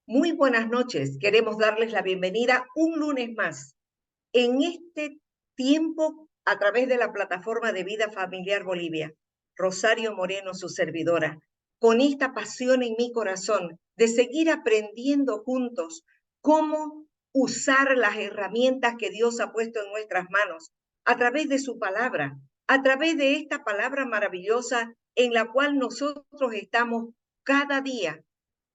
Muy buenas noches. Queremos darles la bienvenida un lunes más en este tiempo a través de la plataforma de Vida Familiar Bolivia. Rosario Moreno, su servidora, con esta pasión en mi corazón de seguir aprendiendo juntos cómo usar las herramientas que Dios ha puesto en nuestras manos a través de su palabra, a través de esta palabra maravillosa en la cual nosotros estamos cada día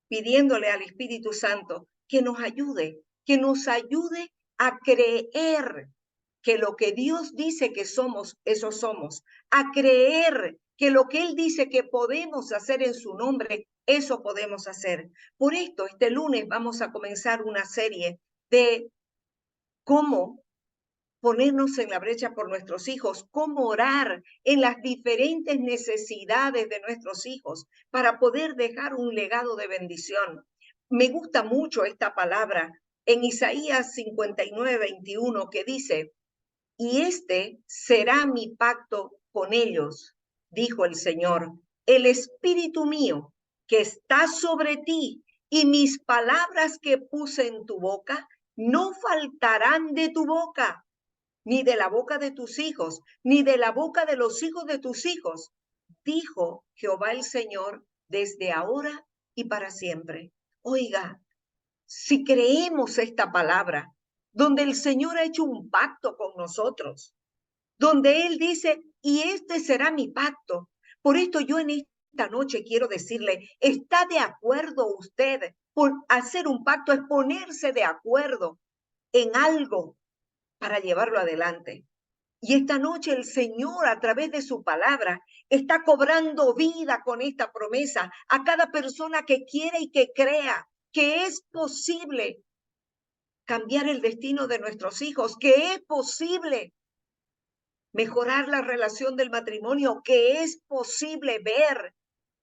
pidiéndole al Espíritu Santo que nos ayude a creer que lo que Dios dice que somos, eso somos, a creer que lo que Él dice que podemos hacer en su nombre, eso podemos hacer. Por esto, este lunes vamos a comenzar una serie de cómo ponernos en la brecha por nuestros hijos, cómo orar en las diferentes necesidades de nuestros hijos para poder dejar un legado de bendición. Me gusta mucho esta palabra en Isaías 59:21 que dice, y este será mi pacto con ellos, dijo el Señor, el Espíritu mío que está sobre ti y mis palabras que puse en tu boca no faltarán de tu boca ni de la boca de tus hijos, ni de la boca de los hijos de tus hijos, dijo Jehová el Señor desde ahora y para siempre. Oiga, si creemos esta palabra, donde el Señor ha hecho un pacto con nosotros, donde Él dice, y este será mi pacto. Por esto yo en esta noche quiero decirle, ¿está de acuerdo usted por hacer un pacto? Es ponerse de acuerdo en algo para llevarlo adelante. Y esta noche el Señor, a través de su palabra, está cobrando vida con esta promesa a cada persona que quiere y que crea que es posible cambiar el destino de nuestros hijos, que es posible mejorar la relación del matrimonio, que es posible ver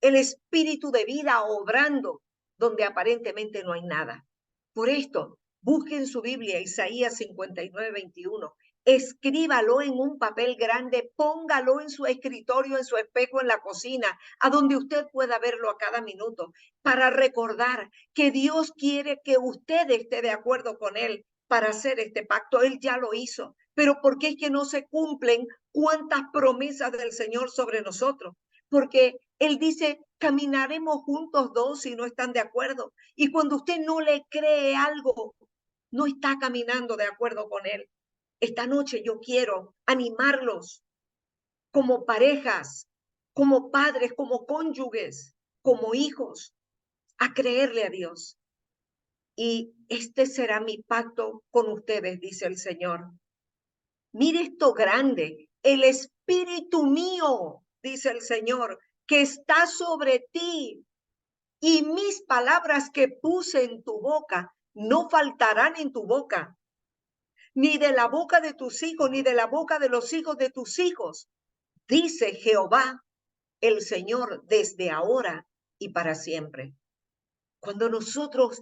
el espíritu de vida obrando donde aparentemente no hay nada. Por esto, busquen su Biblia, Isaías 59:21. Escríbalo en un papel grande, póngalo en su escritorio, en su espejo, en la cocina, a donde usted pueda verlo a cada minuto, para recordar que Dios quiere que usted esté de acuerdo con Él para hacer este pacto. Él ya lo hizo, pero ¿por qué es que no se cumplen cuántas promesas del Señor sobre nosotros? Porque Él dice, caminaremos juntos dos si no están de acuerdo. Y cuando usted no le cree algo, no está caminando de acuerdo con Él. Esta noche yo quiero animarlos como parejas, como padres, como cónyuges, como hijos, a creerle a Dios. Y este será mi pacto con ustedes, dice el Señor. Mire esto grande, el Espíritu mío, dice el Señor, que está sobre ti, y mis palabras que puse en tu boca no faltarán en tu boca, ni de la boca de tus hijos, ni de la boca de los hijos de tus hijos, dice Jehová el Señor desde ahora y para siempre. Cuando nosotros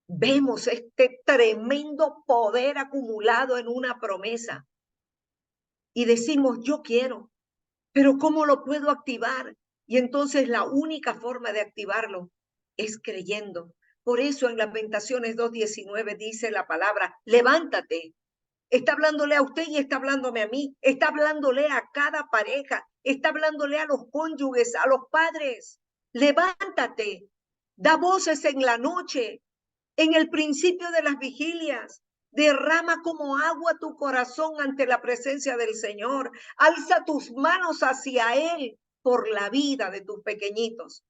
vemos este tremendo poder acumulado en una promesa y decimos, yo quiero, pero ¿cómo lo puedo activar? Y entonces la única forma de activarlo es creyendo. Por eso en Lamentaciones 2:19 dice la palabra, levántate. Está hablándole a usted y está hablándome a mí. Está hablándole a cada pareja. Está hablándole a los cónyuges, a los padres. Levántate. Da voces en la noche, en el principio de las vigilias. Derrama como agua tu corazón ante la presencia del Señor. Alza tus manos hacia Él por la vida de tus pequeñitos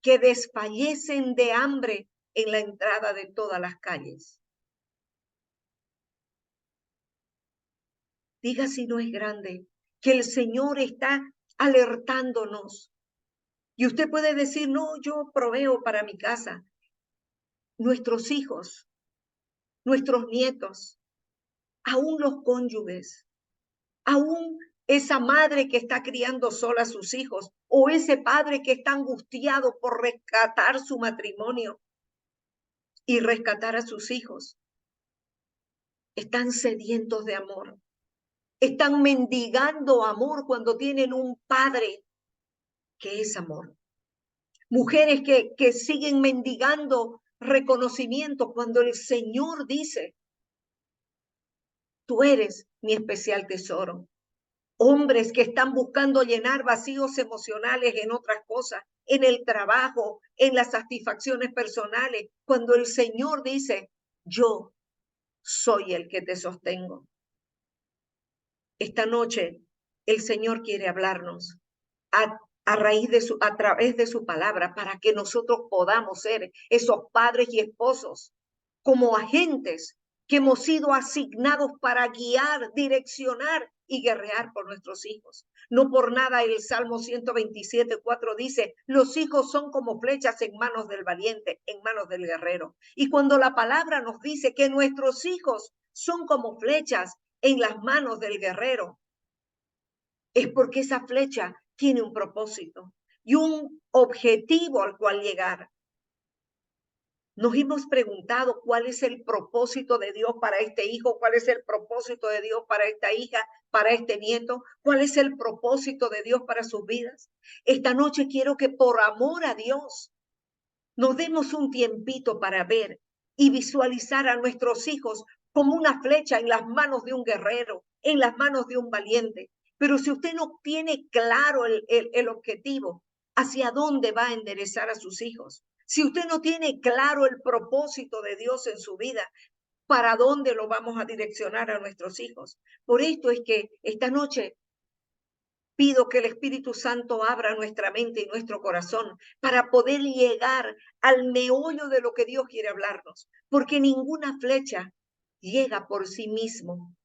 que desfallecen de hambre en la entrada de todas las calles. Diga si no es grande, que el Señor está alertándonos. Y usted puede decir, no, yo proveo para mi casa. Nuestros hijos, nuestros nietos, aún los cónyuges, aún esa madre que está criando sola a sus hijos o ese padre que está angustiado por rescatar su matrimonio y rescatar a sus hijos, están sedientos de amor, están mendigando amor cuando tienen un padre que es amor. Mujeres que siguen mendigando reconocimiento cuando el Señor dice, tú eres mi especial tesoro. Hombres que están buscando llenar vacíos emocionales en otras cosas, en el trabajo, en las satisfacciones personales, cuando el Señor dice, yo soy el que te sostengo. Esta noche el Señor quiere hablarnos a través de su palabra para que nosotros podamos ser esos padres y esposos como agentes que hemos sido asignados para guiar, direccionar y guerrear por nuestros hijos. No por nada el Salmo 127:4 dice, los hijos son como flechas en manos del valiente, en manos del guerrero. Y cuando la palabra nos dice que nuestros hijos son como flechas en las manos del guerrero, es porque esa flecha tiene un propósito y un objetivo al cual llegar. Nos hemos preguntado cuál es el propósito de Dios para este hijo, cuál es el propósito de Dios para esta hija, para este nieto, cuál es el propósito de Dios para sus vidas. Esta noche quiero que por amor a Dios nos demos un tiempito para ver y visualizar a nuestros hijos como una flecha en las manos de un guerrero, en las manos de un valiente. Pero si usted no tiene claro el objetivo, hacia dónde va a enderezar a sus hijos, si usted no tiene claro el propósito de Dios en su vida, ¿para dónde lo vamos a direccionar a nuestros hijos? Por esto es que esta noche pido que el Espíritu Santo abra nuestra mente y nuestro corazón para poder llegar al meollo de lo que Dios quiere hablarnos, porque ninguna flecha llega por sí mismo,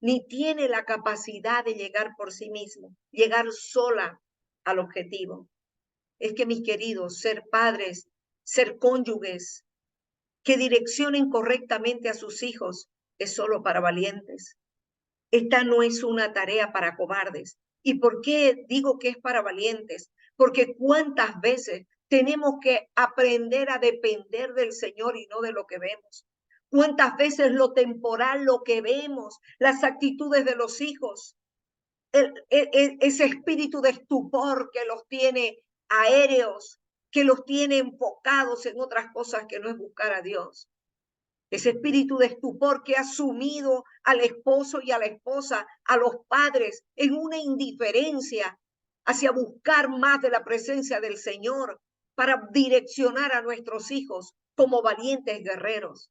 ni tiene la capacidad de llegar por sí mismo, llegar sola al objetivo. Es que, mis queridos, ser padres, ser cónyuges, que direccionen correctamente a sus hijos, es solo para valientes. Esta no es una tarea para cobardes. ¿Y por qué digo que es para valientes? Porque cuántas veces tenemos que aprender a depender del Señor y no de lo que vemos. Cuántas veces lo temporal, lo que vemos, las actitudes de los hijos, ese espíritu de estupor que los tiene aéreos, que los tiene enfocados en otras cosas que no es buscar a Dios. Ese espíritu de estupor que ha sumido al esposo y a la esposa, a los padres, en una indiferencia hacia buscar más de la presencia del Señor para direccionar a nuestros hijos como valientes guerreros.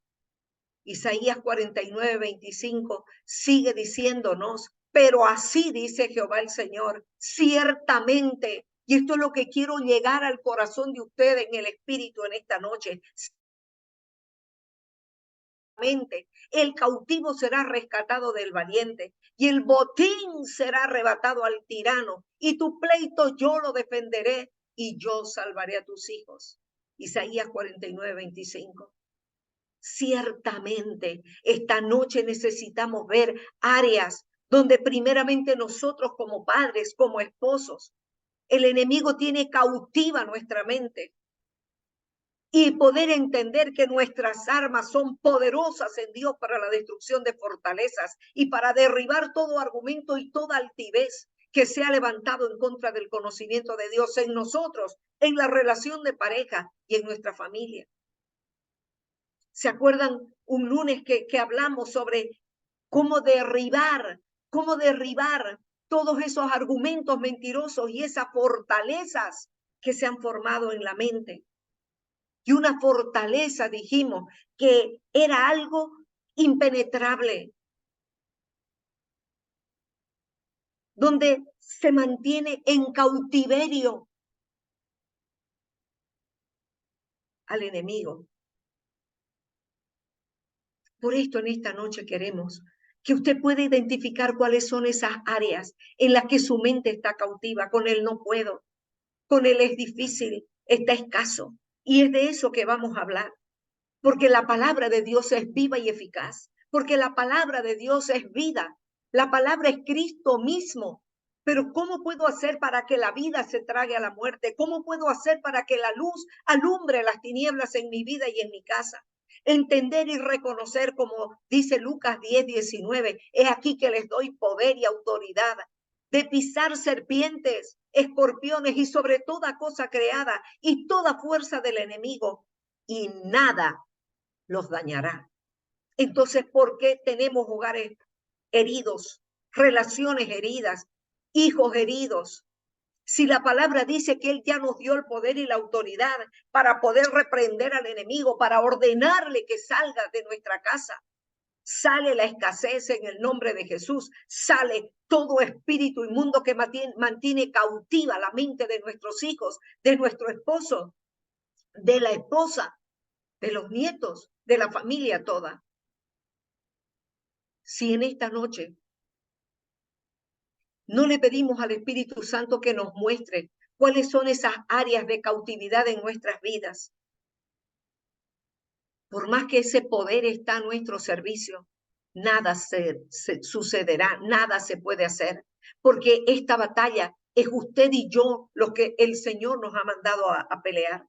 Isaías 49:25 sigue diciéndonos, pero así dice Jehová el Señor, ciertamente, y esto es lo que quiero llegar al corazón de ustedes en el espíritu en esta noche, el cautivo será rescatado del valiente y el botín será arrebatado al tirano y tu pleito yo lo defenderé y yo salvaré a tus hijos. Isaías 49:25. Ciertamente, esta noche necesitamos ver áreas donde primeramente nosotros como padres, como esposos, el enemigo tiene cautiva nuestra mente y poder entender que nuestras armas son poderosas en Dios para la destrucción de fortalezas y para derribar todo argumento y toda altivez que se ha levantado en contra del conocimiento de Dios en nosotros, en la relación de pareja y en nuestra familia. ¿Se acuerdan un lunes que hablamos sobre cómo derribar todos esos argumentos mentirosos y esas fortalezas que se han formado en la mente? Y una fortaleza, dijimos, que era algo impenetrable, donde se mantiene en cautiverio al enemigo. Por esto en esta noche queremos que usted pueda identificar cuáles son esas áreas en las que su mente está cautiva, con el no puedo, con el es difícil, está escaso. Y es de eso que vamos a hablar, porque la palabra de Dios es viva y eficaz, porque la palabra de Dios es vida, la palabra es Cristo mismo. Pero ¿cómo puedo hacer para que la vida se trague a la muerte? ¿Cómo puedo hacer para que la luz alumbre las tinieblas en mi vida y en mi casa? Entender y reconocer, como dice Lucas 10:19, es aquí que les doy poder y autoridad de pisar serpientes, escorpiones y sobre toda cosa creada y toda fuerza del enemigo, y nada los dañará. Entonces, ¿por qué tenemos hogares heridos, relaciones heridas, hijos heridos? Si la palabra dice que Él ya nos dio el poder y la autoridad para poder reprender al enemigo, para ordenarle que salga de nuestra casa, sale la escasez en el nombre de Jesús, sale todo espíritu inmundo que mantiene cautiva la mente de nuestros hijos, de nuestro esposo, de la esposa, de los nietos, de la familia toda. Si en esta noche no le pedimos al Espíritu Santo que nos muestre cuáles son esas áreas de cautividad en nuestras vidas, por más que ese poder está a nuestro servicio, nada se sucederá, nada se puede hacer, porque esta batalla es usted y yo los que el Señor nos ha mandado a pelear.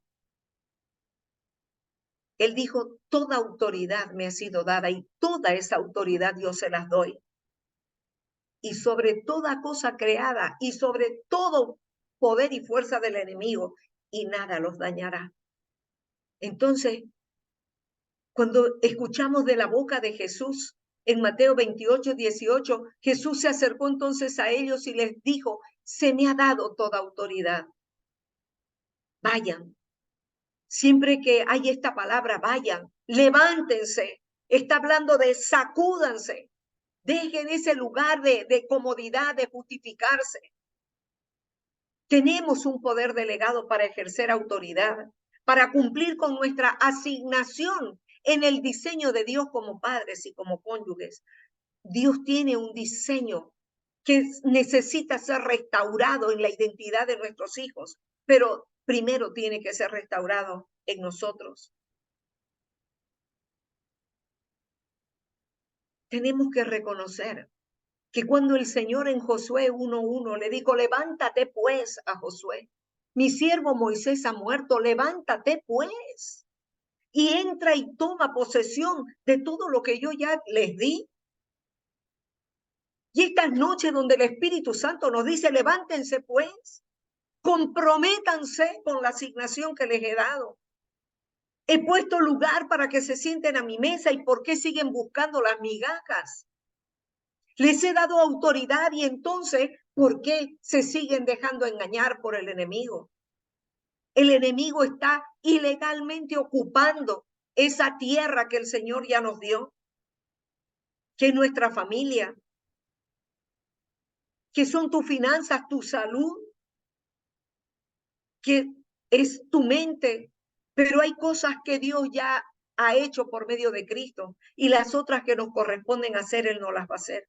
Él dijo, toda autoridad me ha sido dada y toda esa autoridad yo se las doy. Y sobre toda cosa creada y sobre todo poder y fuerza del enemigo, y nada los dañará. Entonces, cuando escuchamos de la boca de Jesús, en Mateo 28, 18, Jesús se acercó entonces a ellos y les dijo, se me ha dado toda autoridad. Vayan. Siempre que hay esta palabra, vayan, levántense. Está hablando de sacúdanse. Dejen ese lugar de comodidad, de justificarse. Tenemos un poder delegado para ejercer autoridad, para cumplir con nuestra asignación en el diseño de Dios como padres y como cónyuges. Dios tiene un diseño que necesita ser restaurado en la identidad de nuestros hijos, pero primero tiene que ser restaurado en nosotros. Tenemos que reconocer que cuando el Señor en Josué 1:1 le dijo, levántate pues a Josué, mi siervo Moisés ha muerto, levántate pues y entra y toma posesión de todo lo que yo ya les di. Y estas noches donde el Espíritu Santo nos dice, levántense pues, comprométanse con la asignación que les he dado. He puesto lugar para que se sienten a mi mesa y ¿por qué siguen buscando las migajas? Les he dado autoridad y entonces, ¿por qué se siguen dejando engañar por el enemigo? El enemigo está ilegalmente ocupando esa tierra que el Señor ya nos dio, que es nuestra familia, que son tus finanzas, tu salud, que es tu mente, pero hay cosas que Dios ya ha hecho por medio de Cristo y las otras que nos corresponden hacer, Él no las va a hacer.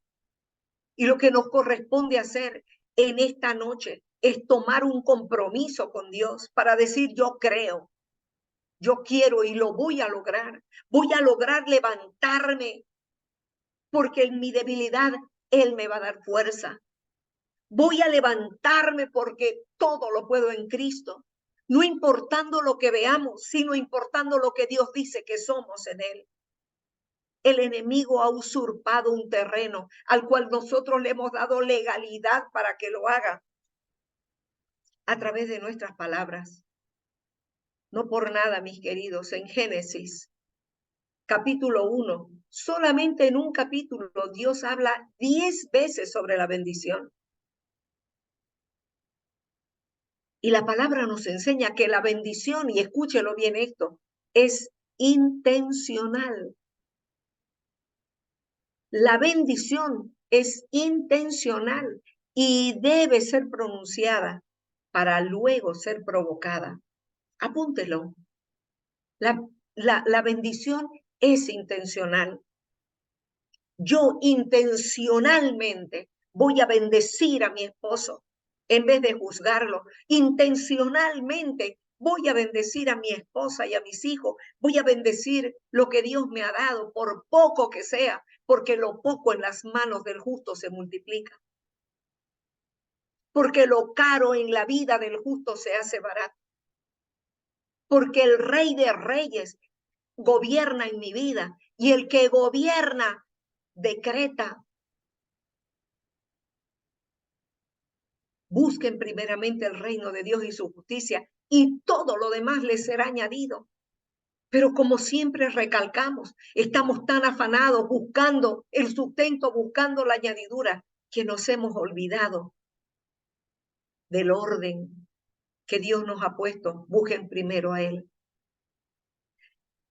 Y lo que nos corresponde hacer en esta noche es tomar un compromiso con Dios para decir, yo creo, yo quiero y lo voy a lograr. Voy a lograr levantarme porque en mi debilidad Él me va a dar fuerza. Voy a levantarme porque todo lo puedo en Cristo, no importando lo que veamos, sino importando lo que Dios dice que somos en Él. El enemigo ha usurpado un terreno al cual nosotros le hemos dado legalidad para que lo haga a través de nuestras palabras. No por nada, mis queridos, en Génesis, capítulo 1, solamente en un capítulo Dios habla 10 veces sobre la bendición. Y la palabra nos enseña que la bendición, y escúchelo bien esto, es intencional. La bendición es intencional y debe ser pronunciada para luego ser provocada. Apúntelo. La bendición es intencional. Yo intencionalmente voy a bendecir a mi esposo en vez de juzgarlo. Intencionalmente voy a bendecir a mi esposa y a mis hijos. Voy a bendecir lo que Dios me ha dado, por poco que sea, porque lo poco en las manos del justo se multiplica. Porque lo caro en la vida del justo se hace barato. Porque el Rey de Reyes gobierna en mi vida y el que gobierna decreta. Busquen primeramente el reino de Dios y su justicia y todo lo demás les será añadido. Pero como siempre recalcamos, estamos tan afanados buscando el sustento, buscando la añadidura, que nos hemos olvidado del orden que Dios nos ha puesto. Busquen primero a Él.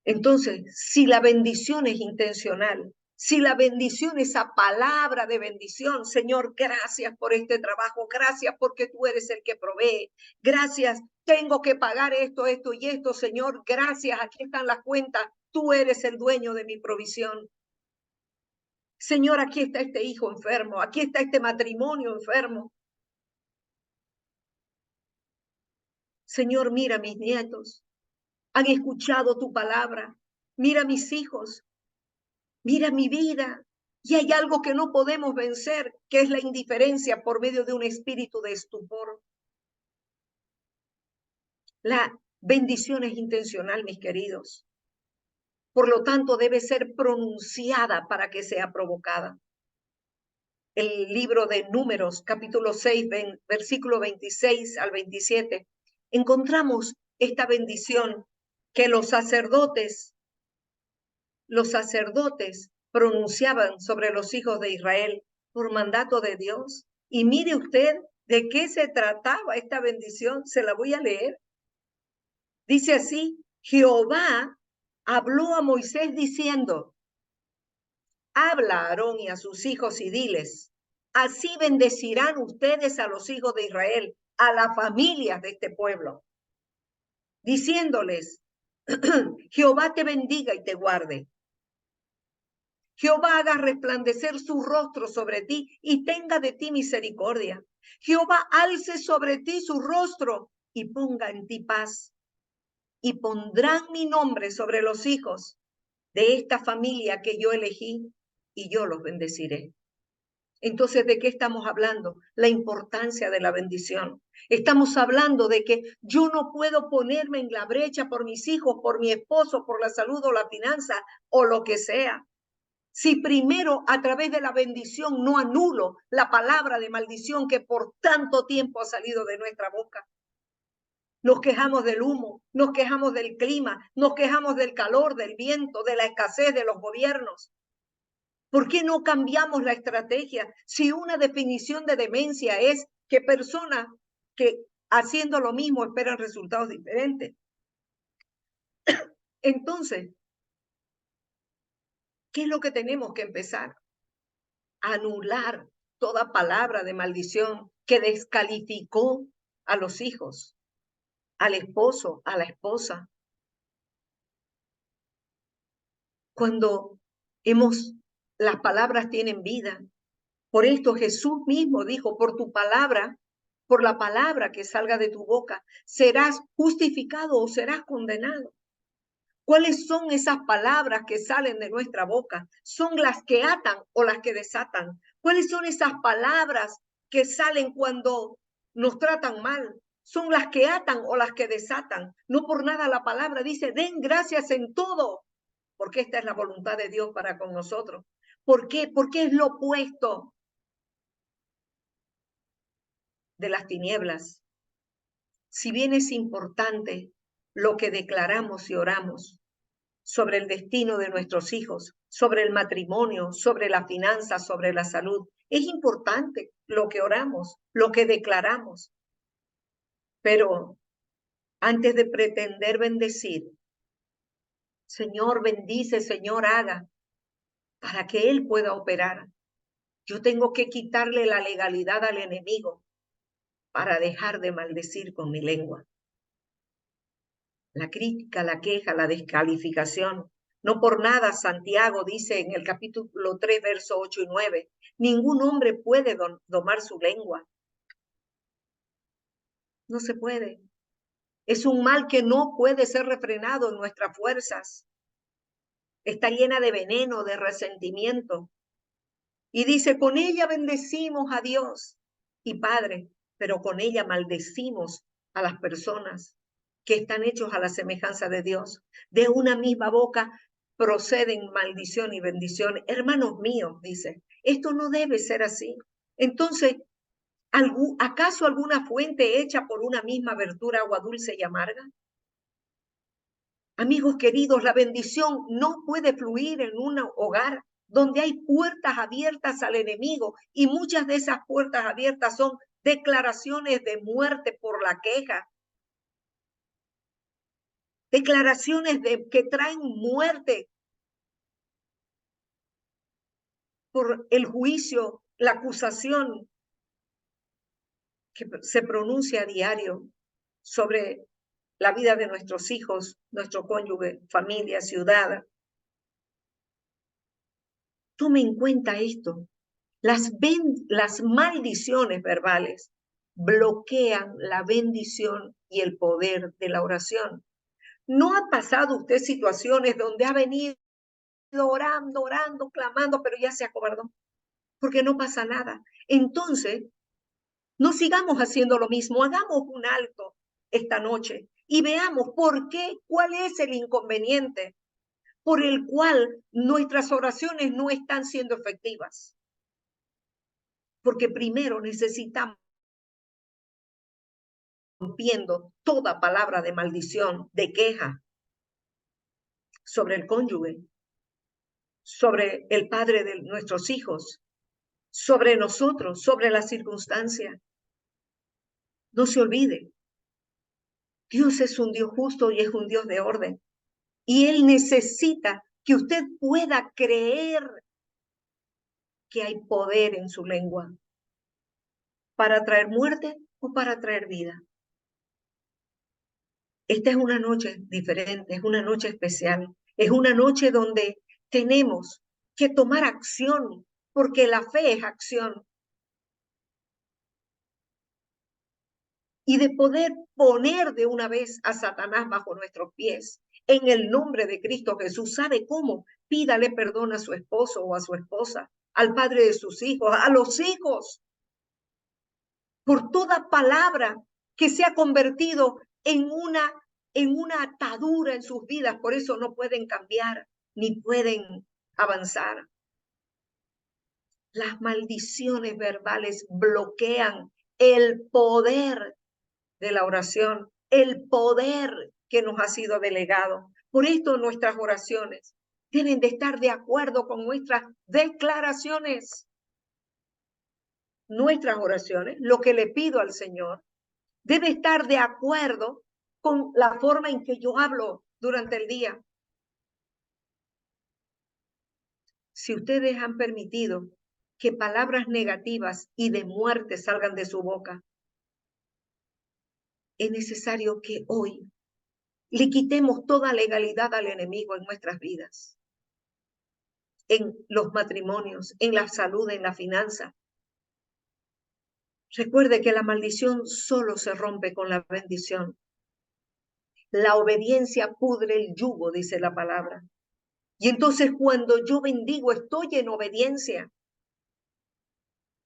Entonces, si la bendición es intencional, si la bendición, esa palabra de bendición, Señor, gracias por este trabajo, gracias porque tú eres el que provee, gracias, tengo que pagar esto, esto y esto, Señor, gracias, aquí están las cuentas, tú eres el dueño de mi provisión. Señor, aquí está este hijo enfermo, aquí está este matrimonio enfermo. Señor, mira mis nietos, han escuchado tu palabra, mira mis hijos, mira mi vida. Y hay algo que no podemos vencer, que es la indiferencia por medio de un espíritu de estupor. La bendición es intencional, mis queridos. Por lo tanto, debe ser pronunciada para que sea provocada. El libro de Números, capítulo 6, versículo 26 al 27, encontramos esta bendición que los sacerdotes pronunciaban sobre los hijos de Israel por mandato de Dios. Y mire usted de qué se trataba esta bendición, se la voy a leer. Dice así: Jehová habló a Moisés diciendo, habla a Aarón y a sus hijos y diles, así bendecirán ustedes a los hijos de Israel, a las familias de este pueblo, diciéndoles, Jehová te bendiga y te guarde. Jehová haga resplandecer su rostro sobre ti y tenga de ti misericordia. Jehová alce sobre ti su rostro y ponga en ti paz. Y pondrán mi nombre sobre los hijos de esta familia que yo elegí y yo los bendeciré. Entonces, ¿de qué estamos hablando? La importancia de la bendición. Estamos hablando de que yo no puedo ponerme en la brecha por mis hijos, por mi esposo, por la salud o la finanza o lo que sea. Si primero a través de la bendición no anulo la palabra de maldición que por tanto tiempo ha salido de nuestra boca. Nos quejamos del humo, nos quejamos del clima, nos quejamos del calor, del viento, de la escasez de los gobiernos. ¿Por qué no cambiamos la estrategia? Si una definición de demencia es que personas que haciendo lo mismo esperan resultados diferentes. Entonces, ¿qué es lo que tenemos que empezar? Anular toda palabra de maldición que descalificó a los hijos, al esposo, a la esposa. Cuando las palabras tienen vida. Por esto Jesús mismo dijo, por tu palabra, por la palabra que salga de tu boca, serás justificado o serás condenado. ¿Cuáles son esas palabras que salen de nuestra boca? ¿Son las que atan o las que desatan? ¿Cuáles son esas palabras que salen cuando nos tratan mal? ¿Son las que atan o las que desatan? No por nada la palabra dice, den gracias en todo, porque esta es la voluntad de Dios para con nosotros. ¿Por qué? Porque es lo opuesto de las tinieblas. Si bien es importante lo que declaramos y oramos sobre el destino de nuestros hijos, sobre el matrimonio, sobre la finanza, sobre la salud, es importante lo que oramos, lo que declaramos. Pero antes de pretender bendecir, Señor bendice, Señor haga, para que Él pueda operar. Yo tengo que quitarle la legalidad al enemigo para dejar de maldecir con mi lengua. La crítica, la queja, la descalificación. No por nada Santiago dice en el capítulo 3, versos 8 y 9, ningún hombre puede domar su lengua. No se puede. Es un mal que no puede ser refrenado en nuestras fuerzas. Está llena de veneno, de resentimiento. Y dice, con ella bendecimos a Dios y Padre, pero con ella maldecimos a las personas que están hechos a la semejanza de Dios. De una misma boca proceden maldición y bendición. Hermanos míos, dice, esto no debe ser así. Entonces, ¿acaso alguna fuente hecha por una misma abertura agua dulce y amarga? Amigos queridos, la bendición no puede fluir en un hogar donde hay puertas abiertas al enemigo, y muchas de esas puertas abiertas son declaraciones de muerte por la queja, declaraciones que traen muerte por el juicio, la acusación que se pronuncia a diario sobre la vida de nuestros hijos, nuestro cónyuge, familia, ciudad. Tome en cuenta esto. Las maldiciones verbales bloquean la bendición y el poder de la oración. ¿No ha pasado usted situaciones donde ha venido orando, orando, clamando, pero ya se acobardó? Porque no pasa nada. Entonces, no sigamos haciendo lo mismo. Hagamos un alto esta noche y veamos por qué, cuál es el inconveniente por el cual nuestras oraciones no están siendo efectivas. Porque primero necesitamos rompiendo toda palabra de maldición, de queja sobre el cónyuge, sobre el padre de nuestros hijos, sobre nosotros, sobre la circunstancia. No se olvide, Dios es un Dios justo y es un Dios de orden. Y Él necesita que usted pueda creer que hay poder en su lengua para traer muerte o para traer vida. Esta es una noche diferente, es una noche especial, es una noche donde tenemos que tomar acción, porque la fe es acción. Y de poder poner de una vez a Satanás bajo nuestros pies. En el nombre de Cristo Jesús, ¿sabe cómo? Pídale perdón a su esposo o a su esposa, al padre de sus hijos, a los hijos, por toda palabra que se ha convertido en una atadura en sus vidas. Por eso no pueden cambiar ni pueden avanzar. Las maldiciones verbales bloquean el poder de la oración, el poder que nos ha sido delegado. Por esto nuestras oraciones deben de estar de acuerdo con nuestras declaraciones. Nuestras oraciones, lo que le pido al Señor, debe estar de acuerdo con la forma en que yo hablo durante el día. Si ustedes han permitido que palabras negativas y de muerte salgan de su boca, es necesario que hoy le quitemos toda legalidad al enemigo en nuestras vidas, en los matrimonios, en la salud, en la finanza. Recuerde que la maldición solo se rompe con la bendición. La obediencia pudre el yugo, dice la palabra. Y entonces cuando yo bendigo, estoy en obediencia.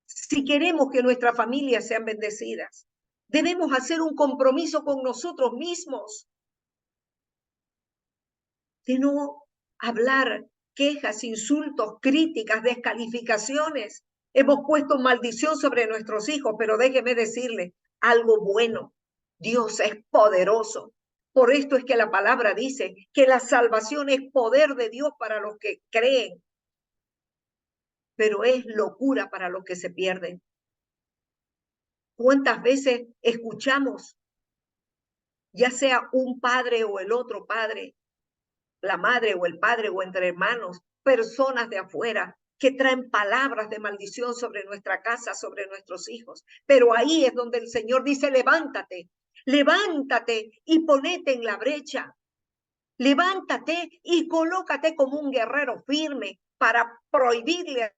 Si queremos que nuestras familias sean bendecidas, debemos hacer un compromiso con nosotros mismos de no hablar quejas, insultos, críticas, descalificaciones. Hemos puesto maldición sobre nuestros hijos, pero déjeme decirle algo bueno. Dios es poderoso. Por esto es que la palabra dice que la salvación es poder de Dios para los que creen, pero es locura para los que se pierden. ¿Cuántas veces escuchamos, ya sea un padre o el otro padre, la madre o el padre o entre hermanos, personas de afuera que traen palabras de maldición sobre nuestra casa, sobre nuestros hijos? Pero ahí es donde el Señor dice, levántate, levántate y ponete en la brecha. Levántate y colócate como un guerrero firme para prohibirle,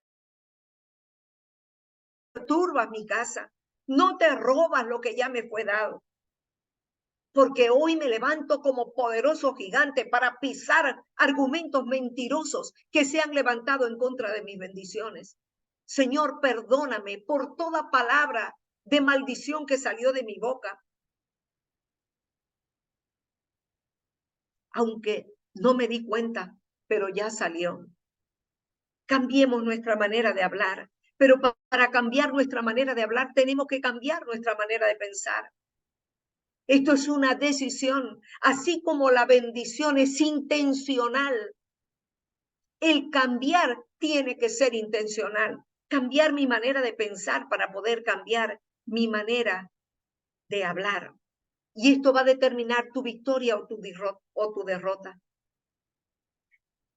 turbas mi casa, no te robas lo que ya me fue dado. Porque hoy me levanto como poderoso gigante para pisar argumentos mentirosos que se han levantado en contra de mis bendiciones. Señor, perdóname por toda palabra de maldición que salió de mi boca. Aunque no me di cuenta, pero ya salió. Cambiemos nuestra manera de hablar, pero para cambiar nuestra manera de hablar tenemos que cambiar nuestra manera de pensar. Esto es una decisión, así como la bendición es intencional. El cambiar tiene que ser intencional. Cambiar mi manera de pensar para poder cambiar mi manera de hablar. Y esto va a determinar tu victoria o tu derrota.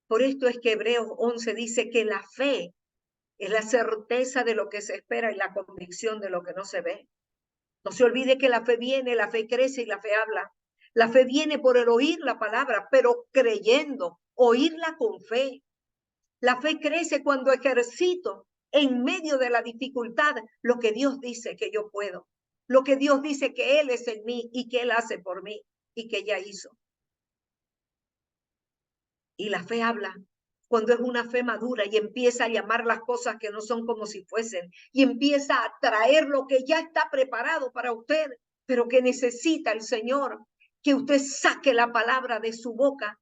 Por esto es que Hebreos 11 dice que la fe es la certeza de lo que se espera y la convicción de lo que no se ve. No se olvide que la fe viene, la fe crece y la fe habla. La fe viene por el oír la palabra, pero creyendo, oírla con fe. La fe crece cuando ejercito en medio de la dificultad lo que Dios dice que yo puedo, lo que Dios dice que Él es en mí y que Él hace por mí y que ya hizo. Y la fe habla cuando es una fe madura y empieza a llamar las cosas que no son como si fuesen y empieza a traer lo que ya está preparado para usted, pero que necesita el Señor, que usted saque la palabra de su boca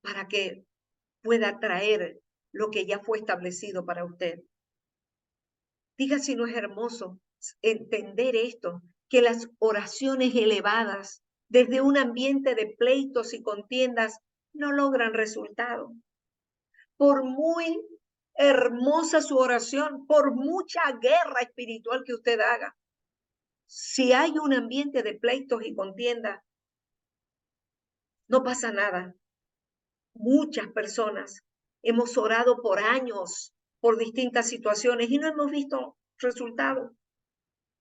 para que pueda traer lo que ya fue establecido para usted. Diga si no es hermoso entender esto, que las oraciones elevadas desde un ambiente de pleitos y contiendas no logran resultado. Por muy hermosa su oración, por mucha guerra espiritual que usted haga, si hay un ambiente de pleitos y contiendas, no pasa nada. Muchas personas hemos orado por años por distintas situaciones y no hemos visto resultados.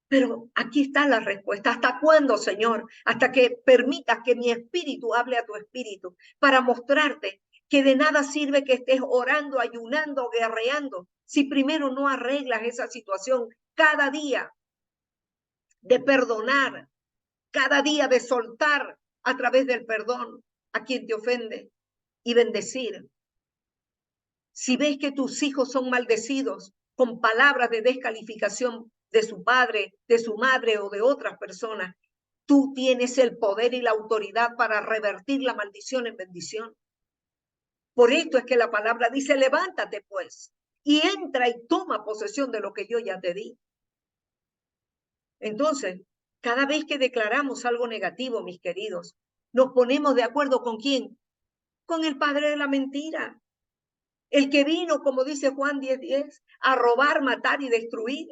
Pero aquí está la respuesta. ¿Hasta cuándo, Señor? Hasta que permitas que mi espíritu hable a tu espíritu para mostrarte que de nada sirve que estés orando, ayunando, guerreando, si primero no arreglas esa situación cada día de perdonar, cada día de soltar a través del perdón a quien te ofende y bendecir. Si ves que tus hijos son maldecidos con palabras de descalificación de su padre, de su madre o de otras personas, tú tienes el poder y la autoridad para revertir la maldición en bendición. Por esto es que la palabra dice, levántate pues y entra y toma posesión de lo que yo ya te di. Entonces, cada vez que declaramos algo negativo, mis queridos, nos ponemos de acuerdo con quién, con el padre de la mentira. El que vino, como dice Juan 10:10, a robar, matar y destruir.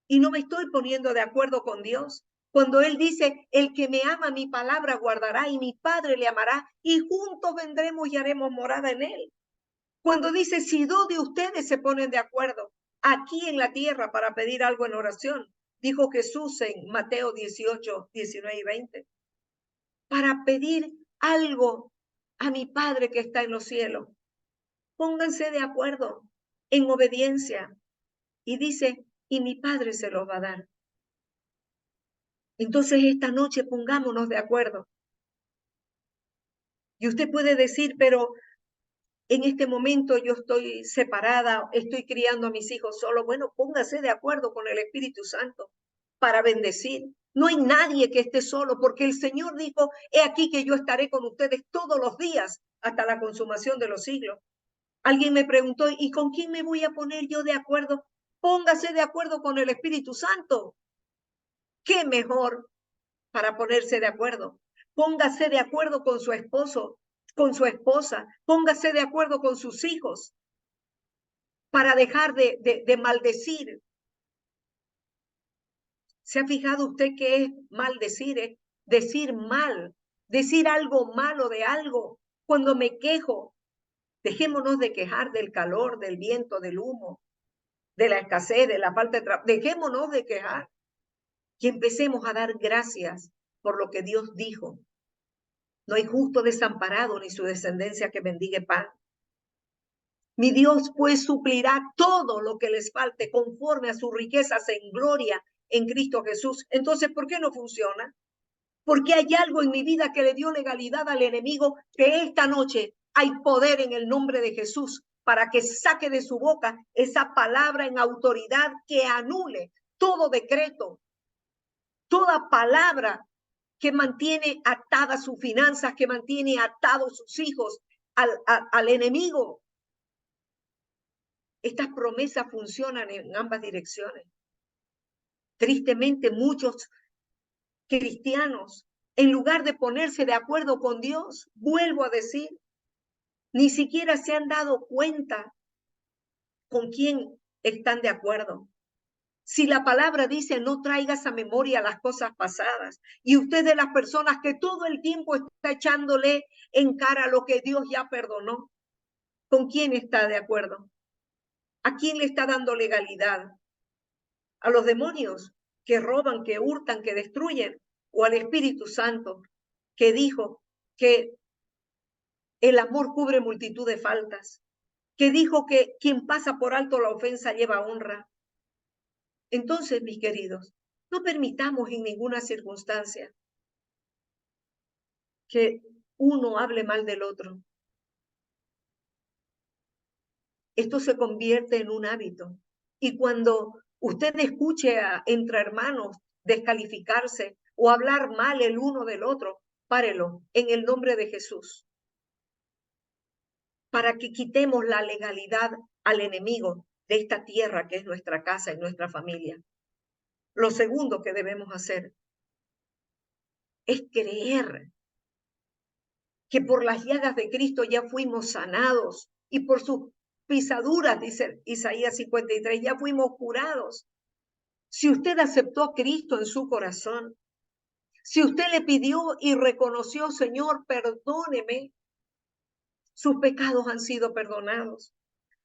Y no me estoy poniendo de acuerdo con Dios. Cuando Él dice, el que me ama mi palabra guardará y mi Padre le amará y juntos vendremos y haremos morada en Él. Cuando dice, si dos de ustedes se ponen de acuerdo aquí en la tierra para pedir algo en oración, dijo Jesús en Mateo 18, 19 y 20, para pedir algo a mi Padre que está en los cielos. Pónganse de acuerdo en obediencia. Y dice, y mi Padre se los va a dar. Entonces esta noche pongámonos de acuerdo. Y usted puede decir, pero en este momento yo estoy separada, estoy criando a mis hijos solo. Bueno, póngase de acuerdo con el Espíritu Santo para bendecir. No hay nadie que esté solo, porque el Señor dijo, he aquí que yo estaré con ustedes todos los días hasta la consumación de los siglos. Alguien me preguntó, ¿y con quién me voy a poner yo de acuerdo? Póngase de acuerdo con el Espíritu Santo. ¿Qué mejor para ponerse de acuerdo? Póngase de acuerdo con su esposo, con su esposa, póngase de acuerdo con sus hijos para dejar de maldecir. ¿Se ha fijado usted qué es maldecir? Es decir mal, decir algo malo de algo. Cuando me quejo, dejémonos de quejar del calor, del viento, del humo, de la escasez, de la falta de trabajo. Dejémonos de quejar y empecemos a dar gracias por lo que Dios dijo. No hay justo desamparado ni su descendencia que mendigue pan. Mi Dios pues suplirá todo lo que les falte conforme a sus riquezas en gloria en Cristo Jesús. Entonces, ¿por qué no funciona? Porque hay algo en mi vida que le dio legalidad al enemigo, que esta noche hay poder en el nombre de Jesús para que saque de su boca esa palabra en autoridad que anule todo decreto, toda palabra que mantiene atadas sus finanzas, que mantiene atados sus hijos al enemigo. Estas promesas funcionan en ambas direcciones. Tristemente, muchos cristianos, en lugar de ponerse de acuerdo con Dios, vuelvo a decir, ni siquiera se han dado cuenta con quién están de acuerdo. Si la palabra dice no traigas a memoria las cosas pasadas, y usted de las personas que todo el tiempo está echándole en cara lo que Dios ya perdonó, ¿con quién está de acuerdo? ¿A quién le está dando legalidad? ¿A los demonios que roban, que hurtan, que destruyen? ¿O al Espíritu Santo que dijo que el amor cubre multitud de faltas? Que dijo que quien pasa por alto la ofensa lleva honra. Entonces, mis queridos, no permitamos en ninguna circunstancia que uno hable mal del otro. Esto se convierte en un hábito. Y cuando usted escuche entre hermanos descalificarse o hablar mal el uno del otro, párelo en el nombre de Jesús, para que quitemos la legalidad al enemigo de esta tierra que es nuestra casa y nuestra familia. Lo segundo que debemos hacer es creer que por las llagas de Cristo ya fuimos sanados y por sus pisaduras, dice Isaías 53, ya fuimos curados. Si usted aceptó a Cristo en su corazón, si usted le pidió y reconoció, Señor, perdóneme, sus pecados han sido perdonados.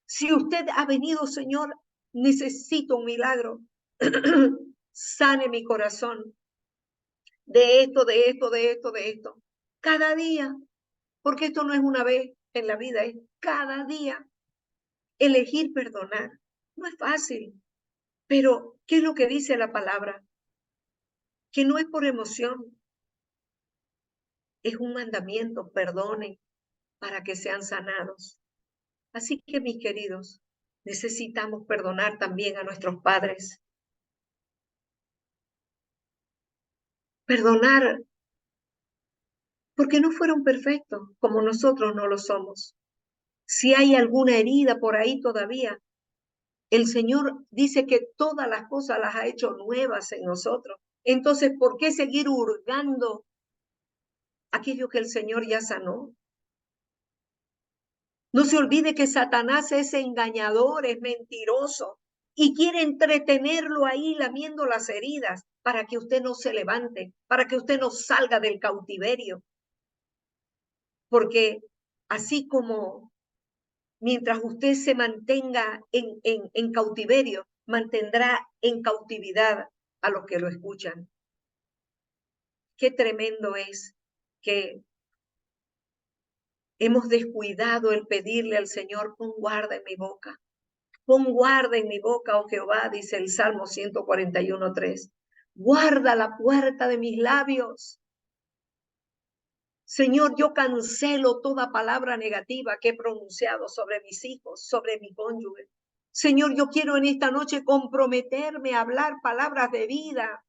Si usted ha venido, Señor, necesito un milagro, sane mi corazón de esto, de esto, de esto, de esto. Cada día, porque esto no es una vez en la vida, es cada día. Elegir perdonar no es fácil, pero ¿qué es lo que dice la palabra? Que no es por emoción, es un mandamiento, perdonen para que sean sanados. Así que, mis queridos, necesitamos perdonar también a nuestros padres. Perdonar porque no fueron perfectos, como nosotros no lo somos. Si hay alguna herida por ahí todavía, el Señor dice que todas las cosas las ha hecho nuevas en nosotros. Entonces, ¿por qué seguir hurgando aquello que el Señor ya sanó? No se olvide que Satanás es engañador, es mentiroso y quiere entretenerlo ahí lamiendo las heridas para que usted no se levante, para que usted no salga del cautiverio. Porque así como mientras usted se mantenga en cautiverio, mantendrá en cautividad a los que lo escuchan. Qué tremendo es que hemos descuidado el pedirle al Señor, pon guarda en mi boca. Pon guarda en mi boca, oh Jehová, dice el Salmo 141:3. Guarda la puerta de mis labios. Señor, yo cancelo toda palabra negativa que he pronunciado sobre mis hijos, sobre mi cónyuge. Señor, yo quiero en esta noche comprometerme a hablar palabras de vida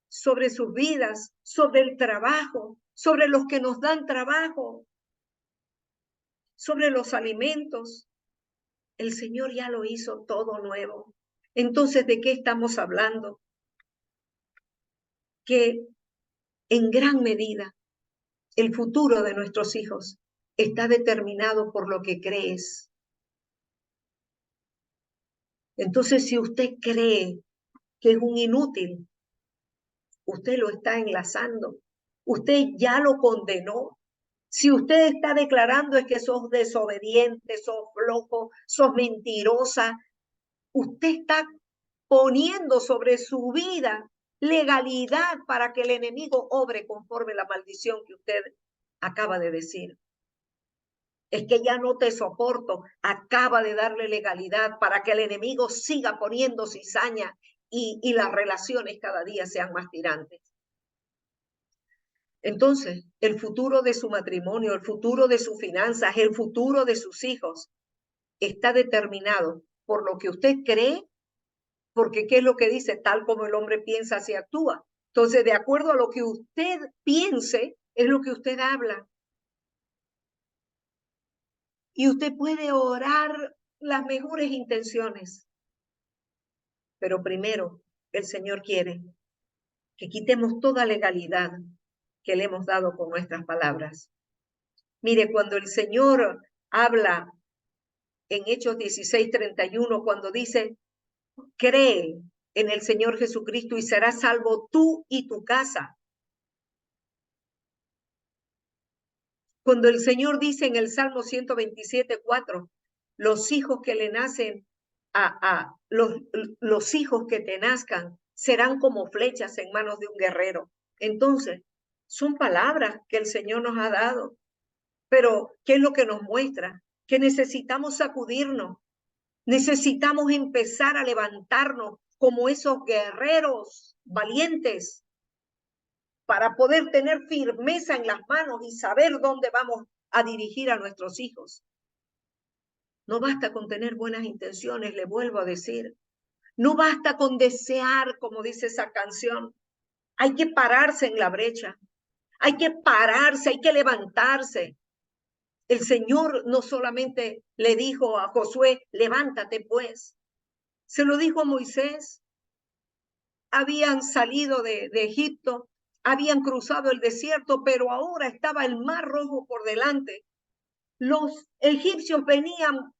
sobre sus vidas, sobre el trabajo, sobre los que nos dan trabajo, sobre los alimentos. El Señor ya lo hizo todo nuevo. Entonces, ¿de qué estamos hablando? Que en gran medida el futuro de nuestros hijos está determinado por lo que crees. Entonces, si usted cree que es un inútil, usted lo está enlazando, usted ya lo condenó. Si usted está declarando es que sos desobediente, sos flojo, sos mentirosa, usted está poniendo sobre su vida legalidad para que el enemigo obre conforme la maldición que usted acaba de decir. Es que ya no te soporto, acaba de darle legalidad para que el enemigo siga poniendo cizaña y las relaciones cada día sean más tirantes. Entonces, el futuro de su matrimonio, el futuro de sus finanzas, el futuro de sus hijos está determinado por lo que usted cree, porque ¿qué es lo que dice? Tal como el hombre piensa, así actúa. Entonces, de acuerdo a lo que usted piense, es lo que usted habla. Y usted puede orar las mejores intenciones. Pero primero, el Señor quiere que quitemos toda legalidad que le hemos dado con nuestras palabras. Mire, cuando el Señor habla en Hechos 16:31, cuando dice, cree en el Señor Jesucristo y serás salvo tú y tu casa. Cuando el Señor dice en el Salmo 127:4, los hijos que le nacen los hijos que te nazcan serán como flechas en manos de un guerrero. Entonces, son palabras que el Señor nos ha dado. Pero, ¿qué es lo que nos muestra? Que necesitamos sacudirnos, necesitamos empezar a levantarnos como esos guerreros valientes para poder tener firmeza en las manos y saber dónde vamos a dirigir a nuestros hijos. No basta con tener buenas intenciones, le vuelvo a decir. No basta con desear, como dice esa canción. Hay que pararse en la brecha. Hay que pararse, hay que levantarse. El Señor no solamente le dijo a Josué, levántate pues. Se lo dijo a Moisés. Habían salido de Egipto, habían cruzado el desierto, pero ahora estaba el Mar Rojo por delante. Los egipcios venían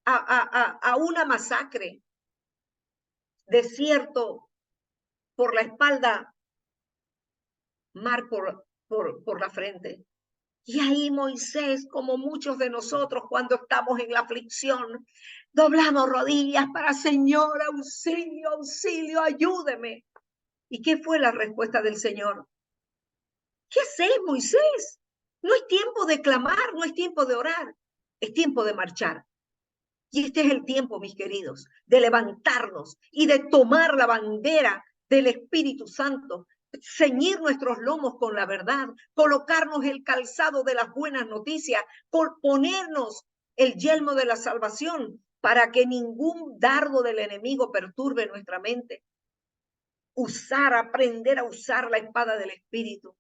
a una masacre. Desierto por la espalda, mar por la frente. Y ahí Moisés, como muchos de nosotros cuando estamos en la aflicción, doblamos rodillas para Señor, auxilio, auxilio, ayúdeme. ¿Y qué fue la respuesta del Señor? ¿Qué haces, Moisés? No es tiempo de clamar, no es tiempo de orar, es tiempo de marchar. Y este es el tiempo, mis queridos, de levantarnos y de tomar la bandera del Espíritu Santo, ceñir nuestros lomos con la verdad, colocarnos el calzado de las buenas noticias, ponernos el yelmo de la salvación para que ningún dardo del enemigo perturbe nuestra mente. Aprender a usar la espada del Espíritu.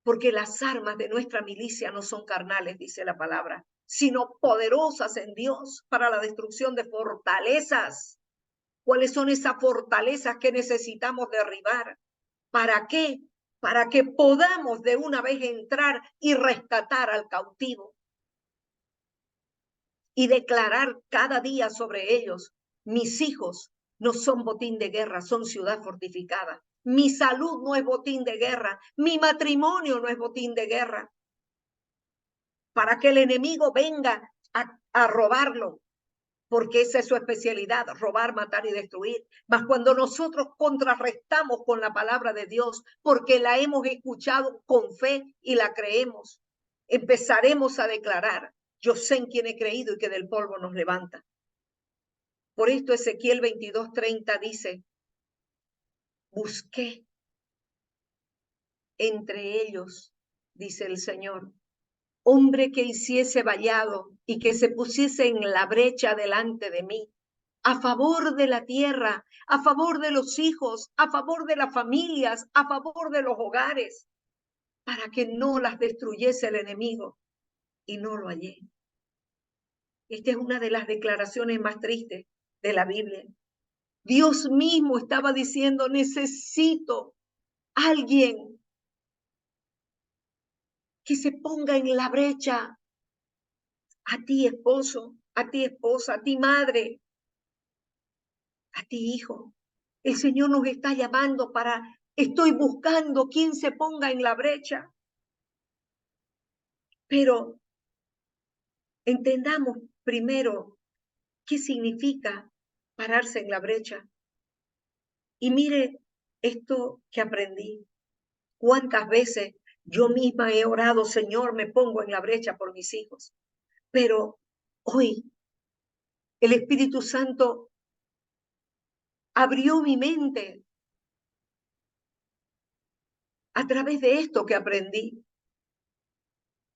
Porque las armas de nuestra milicia no son carnales, dice la palabra, sino poderosas en Dios para la destrucción de fortalezas. ¿Cuáles son esas fortalezas que necesitamos derribar? ¿Para qué? Para que podamos de una vez entrar y rescatar al cautivo y declarar cada día sobre ellos, mis hijos no son botín de guerra, son ciudad fortificada. Mi salud no es botín de guerra, mi matrimonio no es botín de guerra. Para que el enemigo venga a robarlo, porque esa es su especialidad, robar, matar y destruir. Mas cuando nosotros contrarrestamos con la palabra de Dios, porque la hemos escuchado con fe y la creemos, empezaremos a declarar, yo sé en quién he creído y que del polvo nos levanta. Por esto Ezequiel 22:30 dice, busqué entre ellos, dice el Señor, hombre que hiciese vallado y que se pusiese en la brecha delante de mí, a favor de la tierra, a favor de los hijos, a favor de las familias, a favor de los hogares, para que no las destruyese el enemigo, y no lo hallé. Esta es una de las declaraciones más tristes de la Biblia. Dios mismo estaba diciendo, necesito alguien que se ponga en la brecha. A ti, esposo, a ti, esposa, a ti, madre, a ti, hijo. El Señor nos está llamando estoy buscando quien se ponga en la brecha. Pero entendamos primero qué significa pararse en la brecha. Y mire esto que aprendí. ¿Cuántas veces yo misma he orado, Señor, me pongo en la brecha por mis hijos? Pero hoy el Espíritu Santo abrió mi mente a través de esto que aprendí.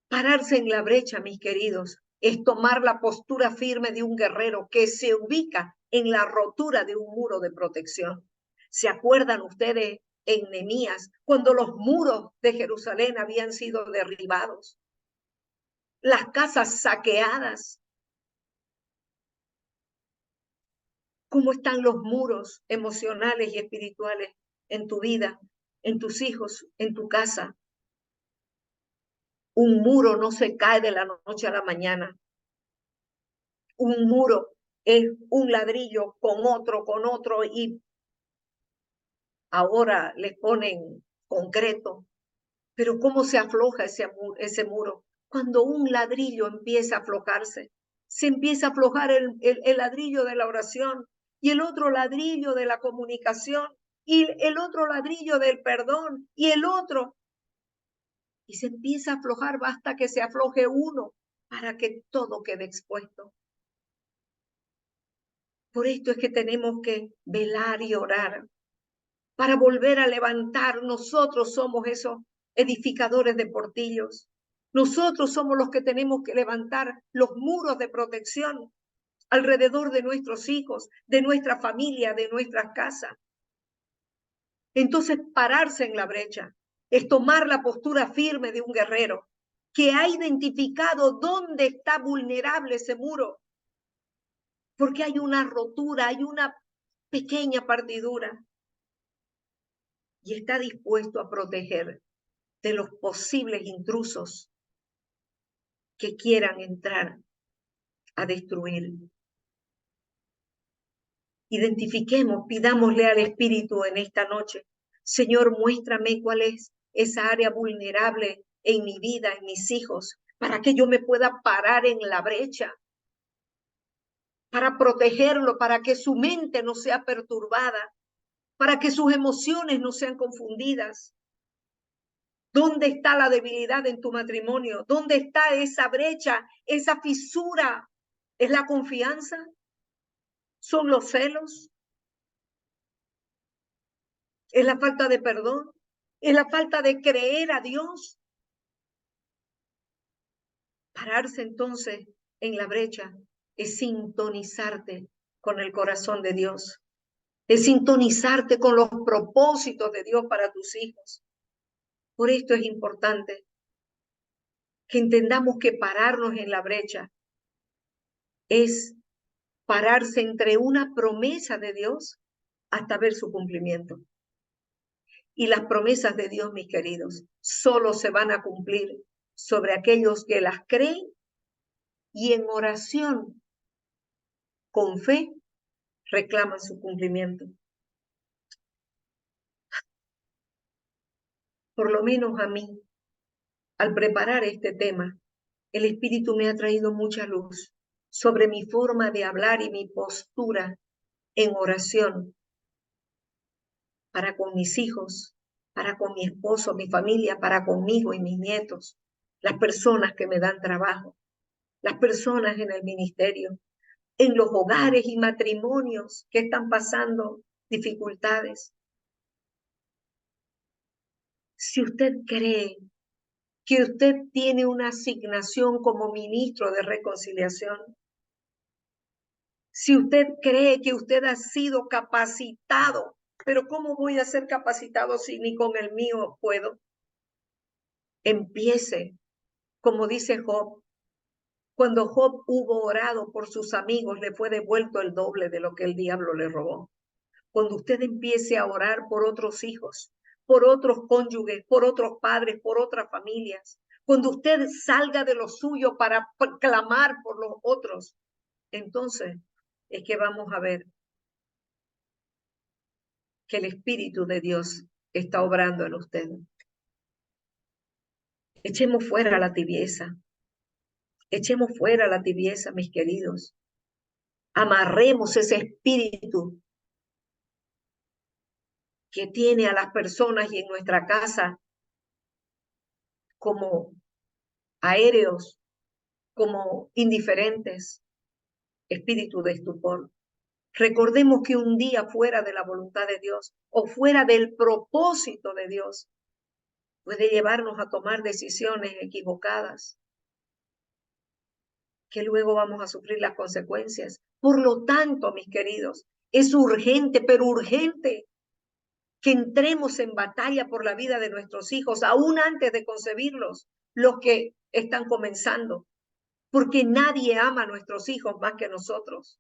Pararse en la brecha, mis queridos, es tomar la postura firme de un guerrero que se ubica en la rotura de un muro de protección. ¿Se acuerdan ustedes en Nehemías cuando los muros de Jerusalén habían sido derribados? Las casas saqueadas. ¿Cómo están los muros emocionales y espirituales en tu vida, en tus hijos, en tu casa? Un muro no se cae de la noche a la mañana. Un muro es un ladrillo con otro, y ahora le ponen concreto. Pero ¿cómo se afloja ese muro? Cuando un ladrillo empieza a aflojarse, se empieza a aflojar el ladrillo de la oración, y el otro ladrillo de la comunicación, y el otro ladrillo del perdón, y el otro. Y se empieza a aflojar, basta que se afloje uno para que todo quede expuesto. Por esto es que tenemos que velar y orar para volver a levantar. Nosotros somos esos edificadores de portillos. Nosotros somos los que tenemos que levantar los muros de protección alrededor de nuestros hijos, de nuestra familia, de nuestras casas. Entonces, pararse en la brecha es tomar la postura firme de un guerrero que ha identificado dónde está vulnerable ese muro, porque hay una rotura, hay una pequeña partidura, y está dispuesto a proteger de los posibles intrusos que quieran entrar a destruir. Identifiquemos, pidámosle al Espíritu en esta noche: Señor, muéstrame cuál es esa área vulnerable en mi vida, en mis hijos, para que yo me pueda parar en la brecha, para protegerlo, para que su mente no sea perturbada, para que sus emociones no sean confundidas. ¿Dónde está la debilidad en tu matrimonio? ¿Dónde está esa brecha, esa fisura? ¿Es la confianza? ¿Son los celos? ¿Es la falta de perdón? ¿Es la falta de creer a Dios? Pararse entonces en la brecha es sintonizarte con el corazón de Dios, es sintonizarte con los propósitos de Dios para tus hijos. Por esto es importante que entendamos que pararnos en la brecha es pararse entre una promesa de Dios hasta ver su cumplimiento. Y las promesas de Dios, mis queridos, solo se van a cumplir sobre aquellos que las creen y en oración, con fe, reclaman su cumplimiento. Por lo menos a mí, al preparar este tema, el Espíritu me ha traído mucha luz sobre mi forma de hablar y mi postura en oración para con mis hijos, para con mi esposo, mi familia, para conmigo y mis nietos, las personas que me dan trabajo, las personas en el ministerio, en los hogares y matrimonios que están pasando dificultades. Si usted cree que usted tiene una asignación como ministro de reconciliación, si usted cree que usted ha sido capacitado, pero ¿cómo voy a ser capacitado si ni con el mío puedo? Empiece, como dice Job. Cuando Job hubo orado por sus amigos, le fue devuelto el doble de lo que el diablo le robó. Cuando usted empiece a orar por otros hijos, por otros cónyuges, por otros padres, por otras familias, cuando usted salga de lo suyo para clamar por los otros, entonces es que vamos a ver que el Espíritu de Dios está obrando en usted. Echemos fuera la tibieza. Echemos fuera la tibieza, mis queridos. Amarremos ese espíritu que tiene a las personas y en nuestra casa como aéreos, como indiferentes, espíritu de estupor. Recordemos que un día fuera de la voluntad de Dios o fuera del propósito de Dios puede llevarnos a tomar decisiones equivocadas, que luego vamos a sufrir las consecuencias. Por lo tanto, mis queridos, es urgente, pero urgente, que entremos en batalla por la vida de nuestros hijos, aún antes de concebirlos, los que están comenzando, porque nadie ama a nuestros hijos más que nosotros.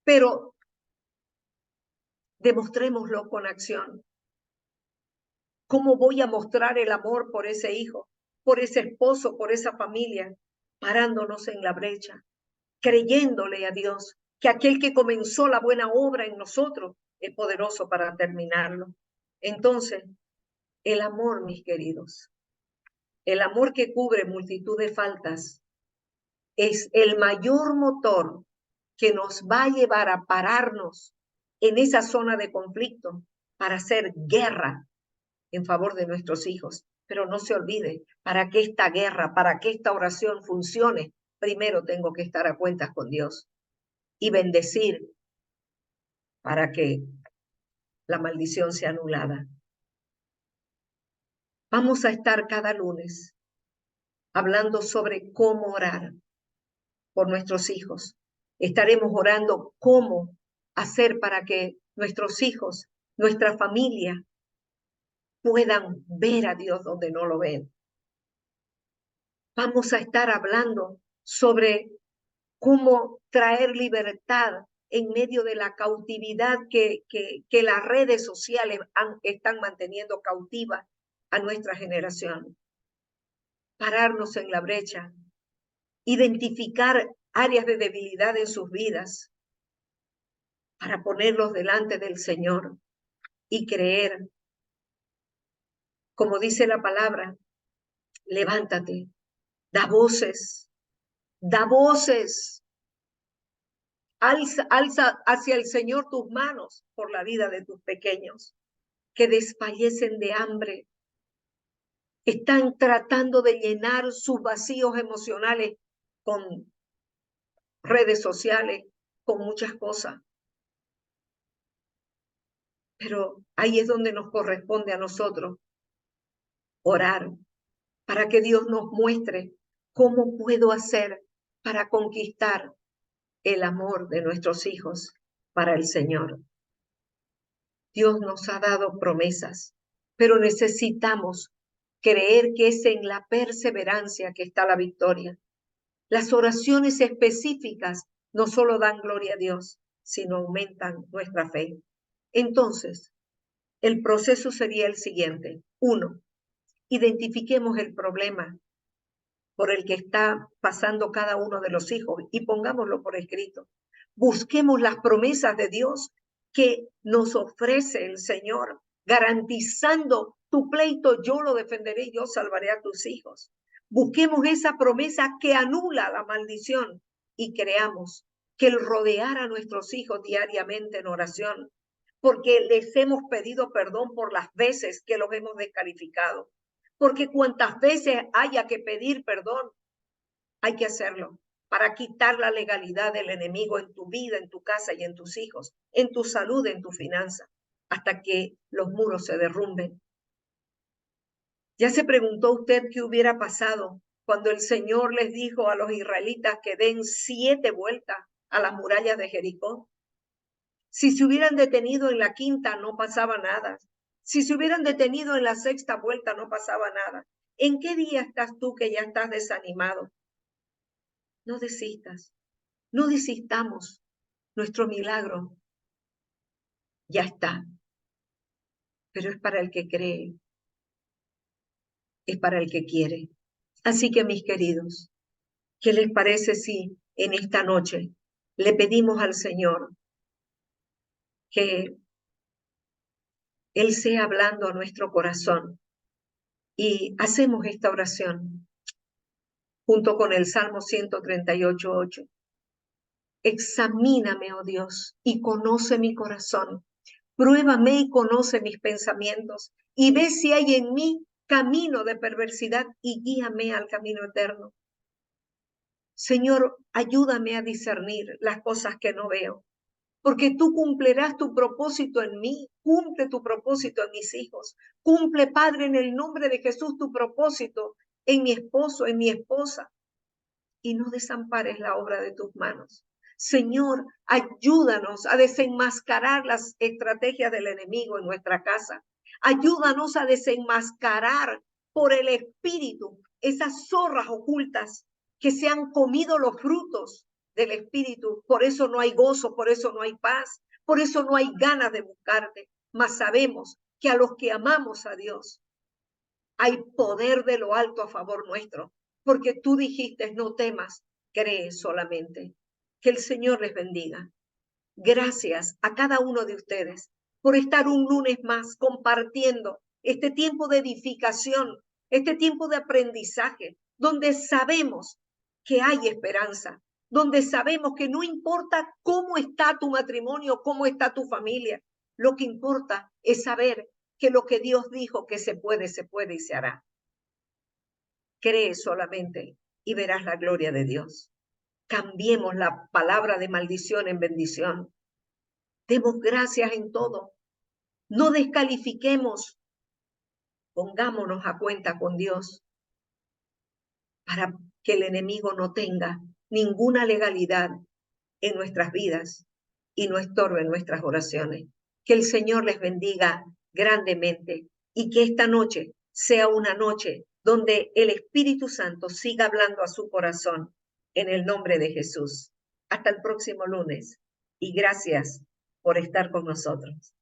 Pero Demostrémoslo con acción. ¿Cómo voy a mostrar el amor por ese hijo, por ese esposo, por esa familia? Parándonos en la brecha, creyéndole a Dios que aquel que comenzó la buena obra en nosotros es poderoso para terminarlo. Entonces, el amor, mis queridos, el amor que cubre multitud de faltas, es el mayor motor que nos va a llevar a pararnos en esa zona de conflicto para hacer guerra en favor de nuestros hijos. Pero no se olvide, para que esta guerra, para que esta oración funcione, primero tengo que estar a cuentas con Dios y bendecir para que la maldición sea anulada. Vamos a estar cada lunes hablando sobre cómo orar por nuestros hijos. Estaremos orando cómo hacer para que nuestros hijos, nuestra familia, puedan ver a Dios donde no lo ven. Vamos a estar hablando sobre cómo traer libertad en medio de la cautividad que las redes sociales están manteniendo cautiva a nuestra generación. Pararnos en la brecha, identificar áreas de debilidad en sus vidas para ponerlos delante del Señor y creer. Como dice la palabra, levántate, da voces, alza hacia el Señor tus manos por la vida de tus pequeños que desfallecen de hambre. Están tratando de llenar sus vacíos emocionales con redes sociales, con muchas cosas. Pero ahí es donde nos corresponde a nosotros orar para que Dios nos muestre cómo puedo hacer para conquistar el amor de nuestros hijos para el Señor. Dios nos ha dado promesas, pero necesitamos creer que es en la perseverancia que está la victoria. Las oraciones específicas no solo dan gloria a Dios, sino aumentan nuestra fe. Entonces, el proceso sería el siguiente. 1, identifiquemos el problema por el que está pasando cada uno de los hijos y pongámoslo por escrito. Busquemos las promesas de Dios que nos ofrece el Señor, garantizando tu pleito, yo lo defenderé y yo salvaré a tus hijos. Busquemos esa promesa que anula la maldición y creamos que el rodear a nuestros hijos diariamente en oración, porque les hemos pedido perdón por las veces que los hemos descalificado, porque cuantas veces haya que pedir perdón, hay que hacerlo para quitar la legalidad del enemigo en tu vida, en tu casa y en tus hijos, en tu salud, en tu finanza, hasta que los muros se derrumben. ¿Ya se preguntó usted qué hubiera pasado cuando el Señor les dijo a los israelitas que den 7 vueltas a las murallas de Jericó? Si se hubieran detenido en la 5ª, no pasaba nada. Si se hubieran detenido en la 6ª vuelta, no pasaba nada. ¿En qué día estás tú que ya estás desanimado? No desistas, no desistamos. Nuestro milagro ya está, pero es para el que cree, es para el que quiere. Así que, mis queridos, ¿qué les parece si en esta noche le pedimos al Señor que Él sea hablando a nuestro corazón y hacemos esta oración junto con el Salmo 138:8? Examíname, oh Dios, y conoce mi corazón. Pruébame y conoce mis pensamientos y ve si hay en mí camino de perversidad y guíame al camino eterno. Señor, ayúdame a discernir las cosas que no veo, porque tú cumplirás tu propósito en mí, cumple tu propósito en mis hijos, cumple, Padre, en el nombre de Jesús, tu propósito en mi esposo, en mi esposa, y no desampares la obra de tus manos. Señor, ayúdanos a desenmascarar las estrategias del enemigo en nuestra casa. Ayúdanos a desenmascarar por el Espíritu esas zorras ocultas que se han comido los frutos del Espíritu. Por eso no hay gozo, por eso no hay paz, Por eso no hay ganas de buscarte, mas sabemos que a los que amamos a Dios hay poder de lo alto a favor nuestro, porque tú dijiste, no temas, cree solamente. Que el Señor les bendiga. Gracias a cada uno de ustedes por estar un lunes más compartiendo este tiempo de edificación, este tiempo de aprendizaje, donde sabemos que hay esperanza, donde sabemos que no importa cómo está tu matrimonio, cómo está tu familia, lo que importa es saber que lo que Dios dijo que se puede y se hará. Cree solamente y verás la gloria de Dios. Cambiemos la palabra de maldición en bendición. Demos gracias en todo. No descalifiquemos. Pongámonos a cuenta con Dios para que el enemigo no tenga ninguna legalidad en nuestras vidas y no estorbe en nuestras oraciones. Que el Señor les bendiga grandemente y que esta noche sea una noche donde el Espíritu Santo siga hablando a su corazón en el nombre de Jesús. Hasta el próximo lunes y gracias por estar con nosotros.